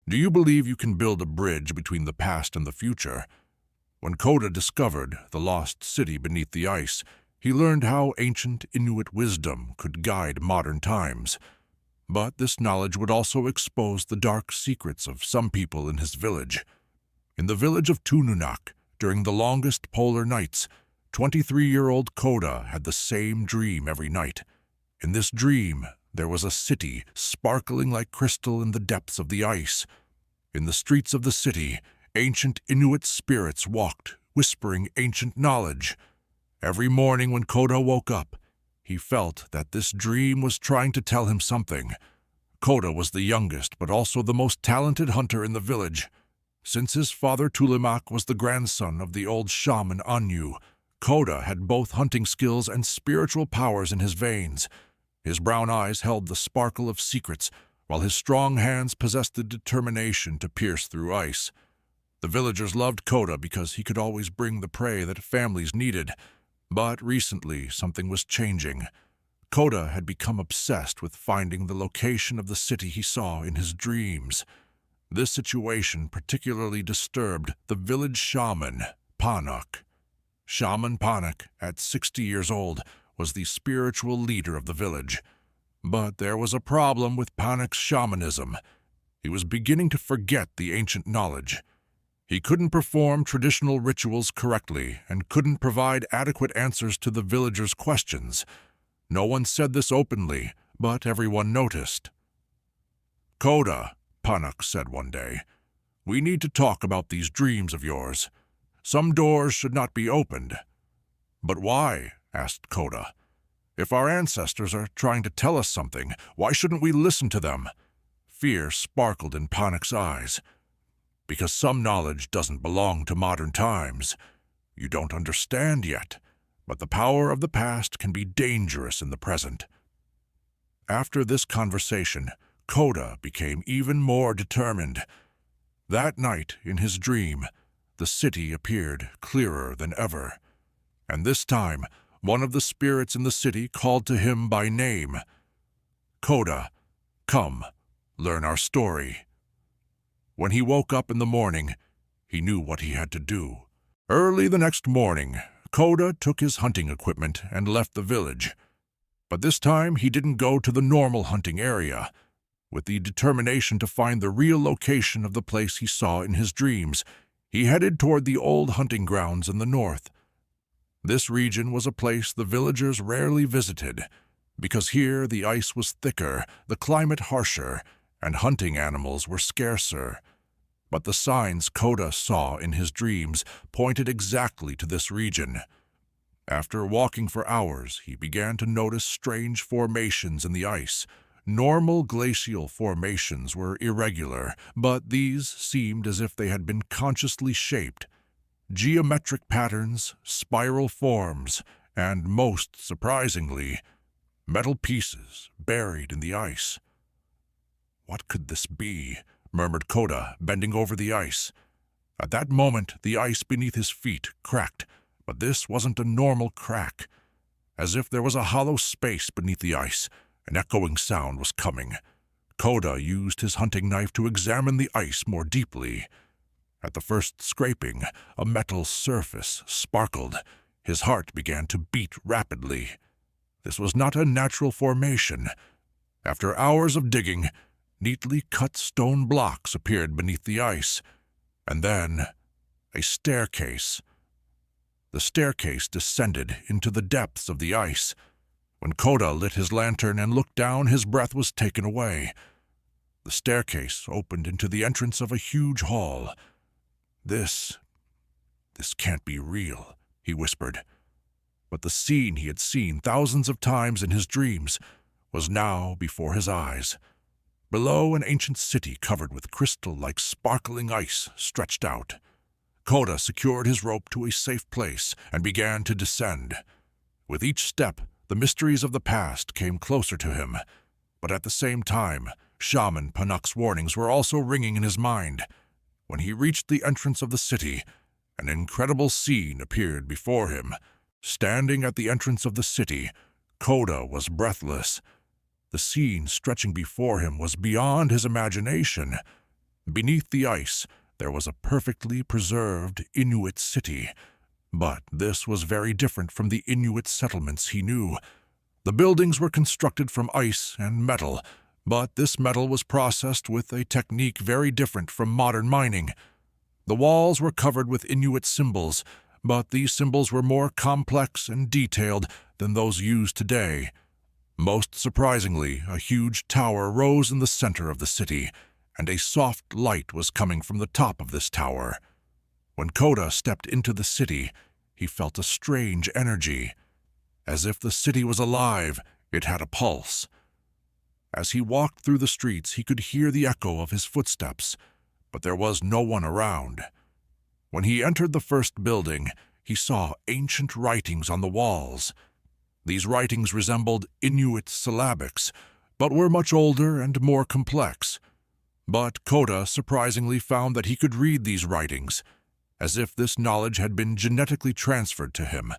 Do you believe you can build a bridge between the past and the future? When Koda discovered the lost city beneath the ice, he learned how ancient Inuit wisdom could guide modern times. But this knowledge would also expose the dark secrets of some people in his village. In the village of Tununak, during the longest polar nights, 23-year-old Koda had the same dream every night. In this dream, there was a city sparkling like crystal in the depths of the ice. In the streets of the city, ancient Inuit spirits walked, whispering ancient knowledge. Every morning when Koda woke up, he felt that this dream was trying to tell him something. Koda was the youngest, but also the most talented hunter in the village. Since his father Tulimak was the grandson of the old shaman Anu, Koda had both hunting skills and spiritual powers in his veins. His brown eyes held the sparkle of secrets, while his strong hands possessed the determination to pierce through ice. The villagers loved Koda because he could always bring the prey that families needed. But recently, something was changing. Koda had become obsessed with finding the location of the city he saw in his dreams. This situation particularly disturbed the village shaman, Panak. Shaman Panak, at 60 years old, was the spiritual leader of the village. But there was a problem with Panak's shamanism. He was beginning to forget the ancient knowledge. He couldn't perform traditional rituals correctly and couldn't provide adequate answers to the villagers' questions. No one said this openly, but everyone noticed. "Koda," Panak said one day, "we need to talk about these dreams of yours. Some doors should not be opened." "But why?" asked Koda. "If our ancestors are trying to tell us something, why shouldn't we listen to them?" Fear sparkled in Panak's eyes. "Because some knowledge doesn't belong to modern times. You don't understand yet, but the power of the past can be dangerous in the present." After this conversation, Koda became even more determined. That night, in his dream, the city appeared clearer than ever. And this time, one of the spirits in the city called to him by name. "Koda, come, learn our story." When he woke up in the morning, he knew what he had to do. Early the next morning, Koda took his hunting equipment and left the village. But this time he didn't go to the normal hunting area. With the determination to find the real location of the place he saw in his dreams, he headed toward the old hunting grounds in the north. This region was a place the villagers rarely visited, because here the ice was thicker, the climate harsher, and hunting animals were scarcer. But the signs Koda saw in his dreams pointed exactly to this region. After walking for hours, he began to notice strange formations in the ice. Normal glacial formations were irregular, but these seemed as if they had been consciously shaped. Geometric patterns, spiral forms, and, most surprisingly, metal pieces buried in the ice. "What could this be?" murmured Koda, bending over the ice. At that moment, the ice beneath his feet cracked, but this wasn't a normal crack. As if there was a hollow space beneath the ice, an echoing sound was coming. Koda used his hunting knife to examine the ice more deeply. At the first scraping, a metal surface sparkled. His heart began to beat rapidly. This was not a natural formation. After hours of digging, neatly cut stone blocks appeared beneath the ice, and then a staircase. The staircase descended into the depths of the ice. When Koda lit his lantern and looked down, his breath was taken away. The staircase opened into the entrance of a huge hall. This can't be real," he whispered. But the scene he had seen thousands of times in his dreams was now before his eyes. Below, an ancient city covered with crystal-like sparkling ice stretched out. Koda secured his rope to a safe place and began to descend. With each step, the mysteries of the past came closer to him. But at the same time, Shaman Panak's warnings were also ringing in his mind. When he reached the entrance of the city, an incredible scene appeared before him. Standing at the entrance of the city, Koda was breathless. The scene stretching before him was beyond his imagination. Beneath the ice, there was a perfectly preserved Inuit city. But this was very different from the Inuit settlements he knew. The buildings were constructed from ice and metal, but this metal was processed with a technique very different from modern mining. The walls were covered with Inuit symbols, but these symbols were more complex and detailed than those used today. Most surprisingly, a huge tower rose in the center of the city, and a soft light was coming from the top of this tower. When Koda stepped into the city, he felt a strange energy. As if the city was alive, it had a pulse. As he walked through the streets, he could hear the echo of his footsteps, but there was no one around. When he entered the first building, he saw ancient writings on the walls. These writings resembled Inuit syllabics, but were much older and more complex. But Koda surprisingly found that he could read these writings, as if this knowledge had been genetically transferred to him.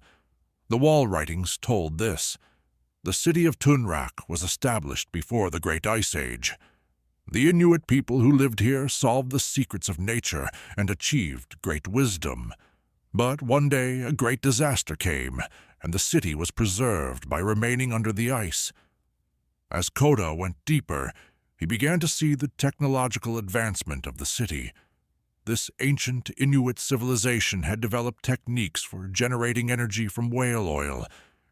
The wall writings told this: the city of Tunrak was established before the Great Ice Age. The Inuit people who lived here solved the secrets of nature and achieved great wisdom. But one day a great disaster came, and the city was preserved by remaining under the ice. As Koda went deeper, he began to see the technological advancement of the city. This ancient Inuit civilization had developed techniques for generating energy from whale oil,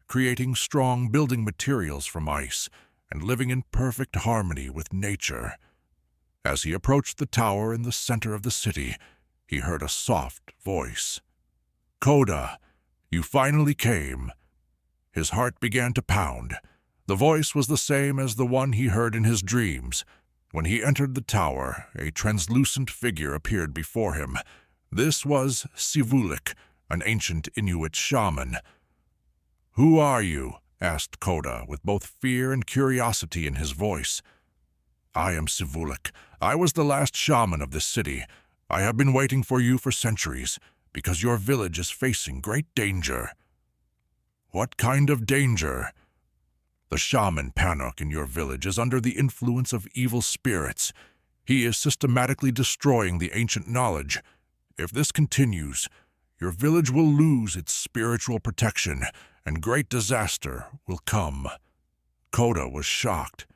creating strong building materials from ice, and living in perfect harmony with nature. As he approached the tower in the center of the city, he heard a soft voice. "Koda, you finally came." His heart began to pound. The voice was the same as the one he heard in his dreams. When he entered the tower, a translucent figure appeared before him. This was Sivulik, an ancient Inuit shaman. "Who are you?" asked Koda, with both fear and curiosity in his voice. "I am Sivulik. I was the last shaman of this city. I have been waiting for you for centuries, because your village is facing great danger." "What kind of danger?" "The shaman Panuk in your village is under the influence of evil spirits. He is systematically destroying the ancient knowledge. If this continues, your village will lose its spiritual protection, and great disaster will come." Koda was shocked.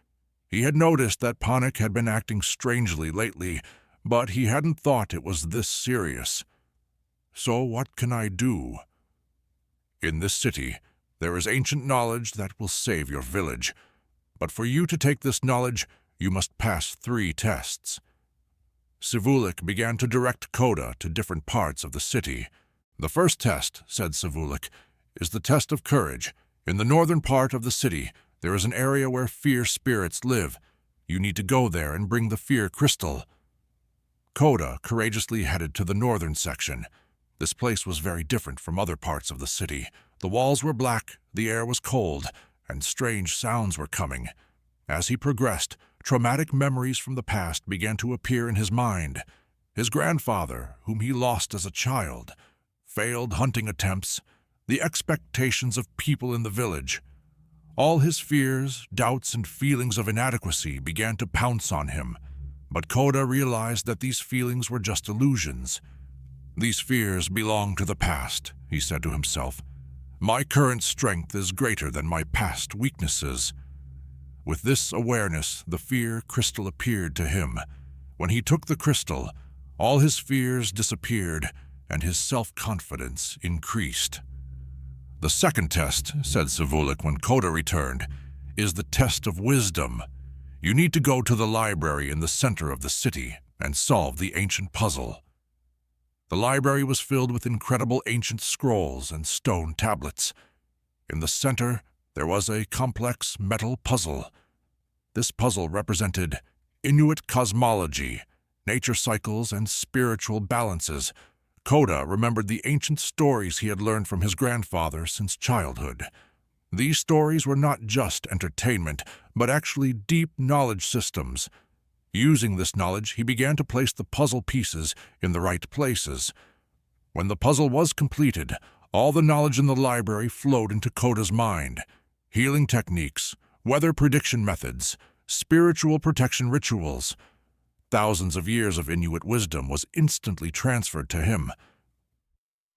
He had noticed that Panuk had been acting strangely lately, but he hadn't thought it was this serious. "So what can I do?" "In this city, there is ancient knowledge that will save your village. But for you to take this knowledge, you must pass 3 tests. Sivulik began to direct Koda to different parts of the city. "The first test," said Sivulik, "is the test of courage. In the northern part of the city, there is an area where fear spirits live. You need to go there and bring the fear crystal." Koda courageously headed to the northern section. This place was very different from other parts of the city. The walls were black, the air was cold, and strange sounds were coming. As he progressed, traumatic memories from the past began to appear in his mind. His grandfather, whom he lost as a child, failed hunting attempts, the expectations of people in the village. All his fears, doubts, and feelings of inadequacy began to pounce on him. But Koda realized that these feelings were just illusions. "These fears belong to the past," he said to himself. "My current strength is greater than my past weaknesses." With this awareness, the fear crystal appeared to him. When he took the crystal, all his fears disappeared and his self-confidence increased. "The second test," said Sivulik when Koda returned, "is the test of wisdom. You need to go to the library in the center of the city and solve the ancient puzzle." The library was filled with incredible ancient scrolls and stone tablets. In the center, there was a complex metal puzzle. This puzzle represented Inuit cosmology, nature cycles, and spiritual balances. Koda remembered the ancient stories he had learned from his grandfather since childhood. These stories were not just entertainment, but actually deep knowledge systems. Using this knowledge, he began to place the puzzle pieces in the right places. When the puzzle was completed, all the knowledge in the library flowed into Koda's mind. Healing techniques, weather prediction methods, spiritual protection rituals. Thousands of years of Inuit wisdom was instantly transferred to him.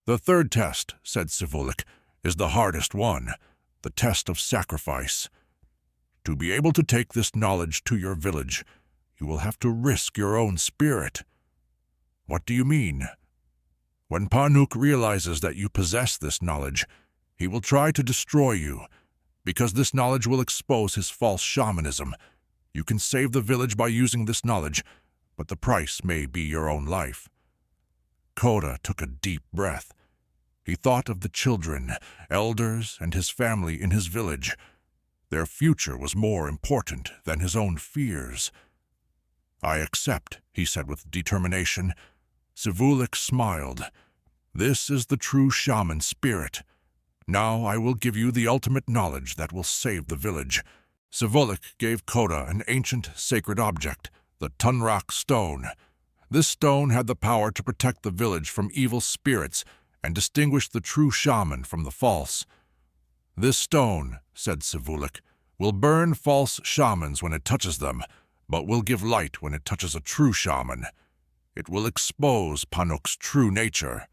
"The third test," said Sivulik, "is the hardest one, the test of sacrifice. To be able to take this knowledge to your village, you will have to risk your own spirit." "What do you mean?" "When Panuk realizes that you possess this knowledge, he will try to destroy you, because this knowledge will expose his false shamanism. You can save the village by using this knowledge, but the price may be your own life." Koda took a deep breath. He thought of the children, elders, and his family in his village. Their future was more important than his own fears. "I accept," he said with determination. Sivulik smiled. "This is the true shaman spirit. Now I will give you the ultimate knowledge that will save the village." Sivulik gave Koda an ancient sacred object, the Tunrak stone. This stone had the power to protect the village from evil spirits and distinguish the true shaman from the false. "This stone," said Sivulik, "will burn false shamans when it touches them, but will give light when it touches a true shaman. It will expose Panuk's true nature."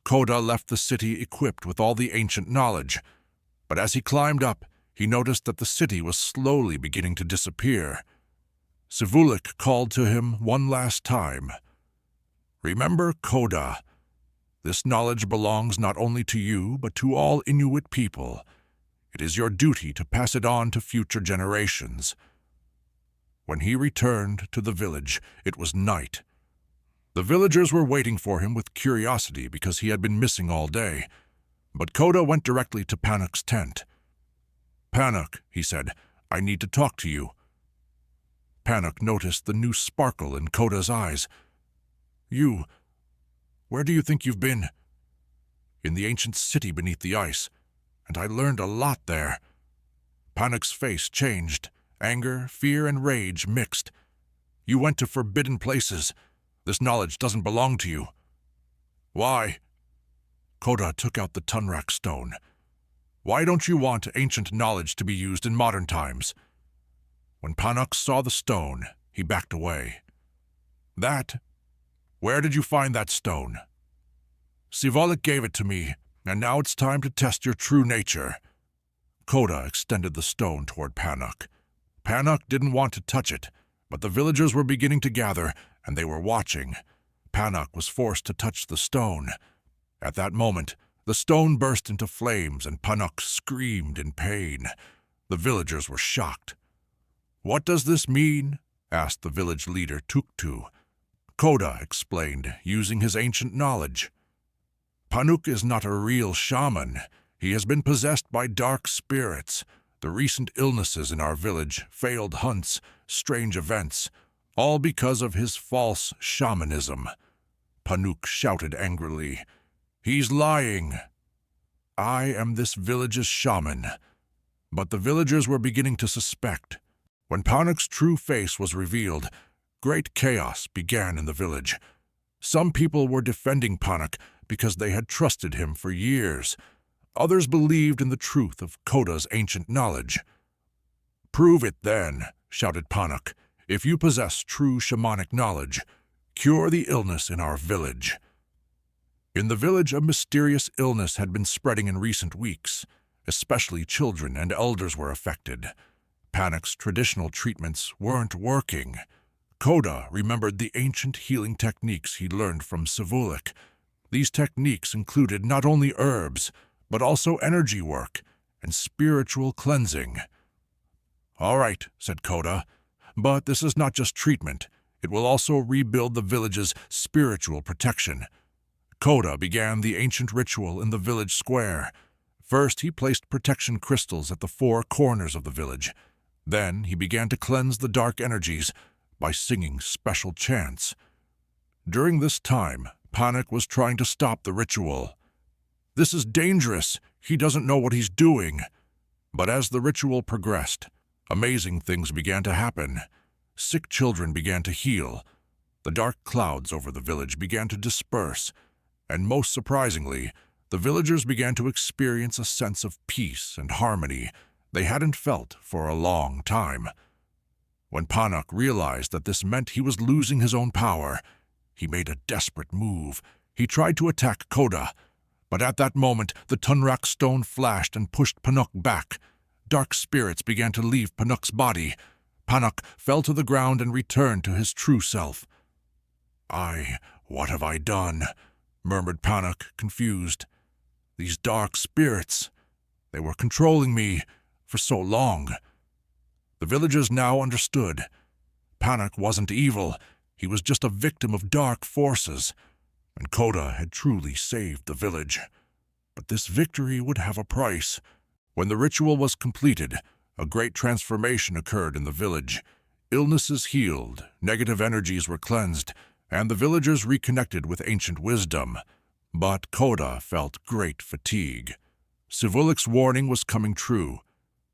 Koda left the city equipped with all the ancient knowledge, but as he climbed up, he noticed that the city was slowly beginning to disappear. Sivulik called to him one last time. "Remember, Koda, this knowledge belongs not only to you, but to all Inuit people. It is your duty to pass it on to future generations." When he returned to the village, it was night. The villagers were waiting for him with curiosity because he had been missing all day. But Koda went directly to Panuk's tent. "Panuk," he said, "I need to talk to you." Panuk noticed the new sparkle in Koda's eyes. "You, where do you think you've been?" "In the ancient city beneath the ice, and I learned a lot there." Panuk's face changed. Anger, fear, and rage mixed. "You went to forbidden places. This knowledge doesn't belong to you." "Why?" Koda took out the Tunrak stone. "Why don't you want ancient knowledge to be used in modern times?" When Panuk saw the stone, he backed away. "That? Where did you find that stone?" "Sivulik gave it to me, and now it's time to test your true nature." Koda extended the stone toward Panuk. Panuk didn't want to touch it, but the villagers were beginning to gather, and they were watching. Panuk was forced to touch the stone. At that moment, the stone burst into flames, and Panuk screamed in pain. The villagers were shocked. "What does this mean?" asked the village leader Tuktu. Koda explained, using his ancient knowledge. "Panuk is not a real shaman. He has been possessed by dark spirits. The recent illnesses in our village, failed hunts, strange events, all because of his false shamanism." Panuk shouted angrily. "He's lying. I am this village's shaman." But the villagers were beginning to suspect. When Panuk's true face was revealed, great chaos began in the village. Some people were defending Panuk because they had trusted him for years. Others believed in the truth of Koda's ancient knowledge. "Prove it then," shouted Panuk. "If you possess true shamanic knowledge, cure the illness in our village." In the village, a mysterious illness had been spreading in recent weeks. Especially children and elders were affected. Panuk's traditional treatments weren't working. Koda remembered the ancient healing techniques he learned from Sivulik. These techniques included not only herbs, but also energy work and spiritual cleansing. "All right," said Koda, "but this is not just treatment. It will also rebuild the village's spiritual protection." Koda began the ancient ritual in the village square. First, he placed protection crystals at the four corners of the village. Then he began to cleanse the dark energies by singing special chants. During this time, Panuk was trying to stop the ritual. "This is dangerous. He doesn't know what he's doing." But as the ritual progressed, amazing things began to happen. Sick children began to heal. The dark clouds over the village began to disperse. And most surprisingly, the villagers began to experience a sense of peace and harmony they hadn't felt for a long time. When Panak realized that this meant he was losing his own power, he made a desperate move. He tried to attack Koda, but at that moment the Tunrak stone flashed and pushed Panak back. Dark spirits began to leave Panuk's body. Panak fell to the ground and returned to his true self. What have I done?" murmured Panak, confused. "These dark spirits, they were controlling me for so long." The villagers now understood. Panak wasn't evil, he was just a victim of dark forces, and Koda had truly saved the village. But this victory would have a price. When the ritual was completed, a great transformation occurred in the village. Illnesses healed, negative energies were cleansed, and the villagers reconnected with ancient wisdom. But Koda felt great fatigue. Sivulik's warning was coming true.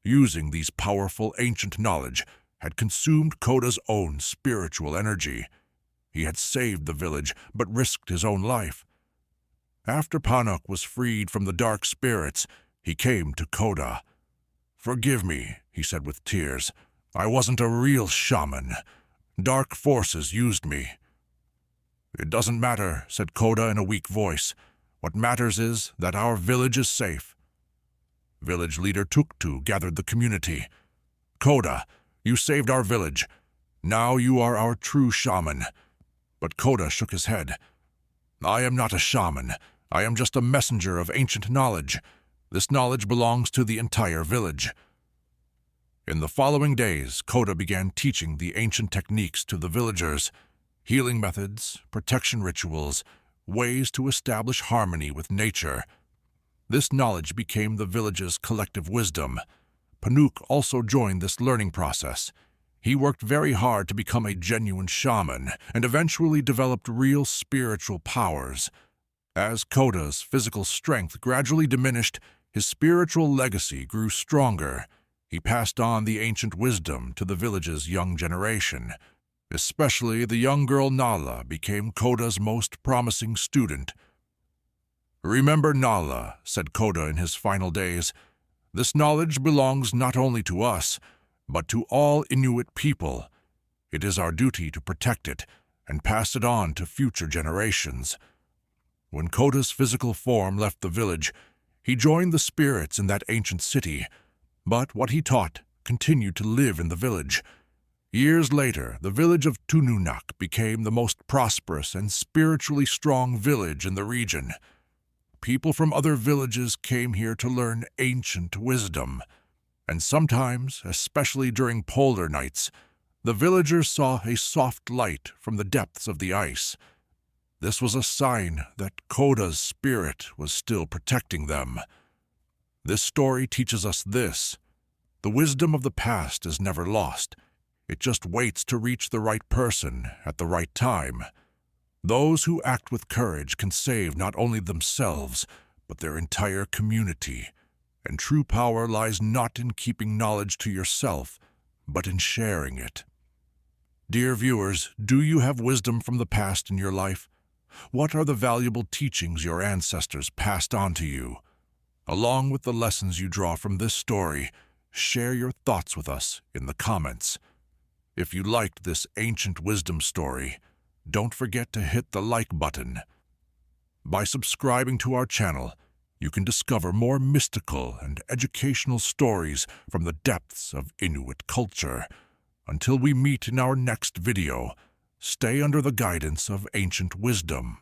Using these powerful ancient knowledge had consumed Koda's own spiritual energy. He had saved the village, but risked his own life. After Panak was freed from the dark spirits, he came to Koda. "Forgive me," he said with tears. "I wasn't a real shaman. Dark forces used me." "It doesn't matter," said Koda in a weak voice. "What matters is that our village is safe." Village leader Tuktu gathered the community. "Koda, you saved our village. Now you are our true shaman." But Koda shook his head. "I am not a shaman. I am just a messenger of ancient knowledge. This knowledge belongs to the entire village." In the following days, Koda began teaching the ancient techniques to the villagers. Healing methods, protection rituals, ways to establish harmony with nature. This knowledge became the village's collective wisdom. Panuk also joined this learning process. He worked very hard to become a genuine shaman and eventually developed real spiritual powers. As Koda's physical strength gradually diminished, his spiritual legacy grew stronger. He passed on the ancient wisdom to the village's young generation. Especially the young girl Nala became Koda's most promising student. "Remember Nala," said Koda in his final days. "This knowledge belongs not only to us, but to all Inuit people. It is our duty to protect it and pass it on to future generations." When Koda's physical form left the village, he joined the spirits in that ancient city, but what he taught continued to live in the village. Years later, the village of Tununak became the most prosperous and spiritually strong village in the region. People from other villages came here to learn ancient wisdom, and sometimes, especially during polar nights, the villagers saw a soft light from the depths of the ice. This was a sign that Koda's spirit was still protecting them. This story teaches us this: the wisdom of the past is never lost. It just waits to reach the right person at the right time. Those who act with courage can save not only themselves, but their entire community. And true power lies not in keeping knowledge to yourself, but in sharing it. Dear viewers, do you have wisdom from the past in your life? What are the valuable teachings your ancestors passed on to you? Along with the lessons you draw from this story, share your thoughts with us in the comments. If you liked this ancient wisdom story, don't forget to hit the like button. By subscribing to our channel, you can discover more mystical and educational stories from the depths of Inuit culture. Until we meet in our next video, stay under the guidance of ancient wisdom.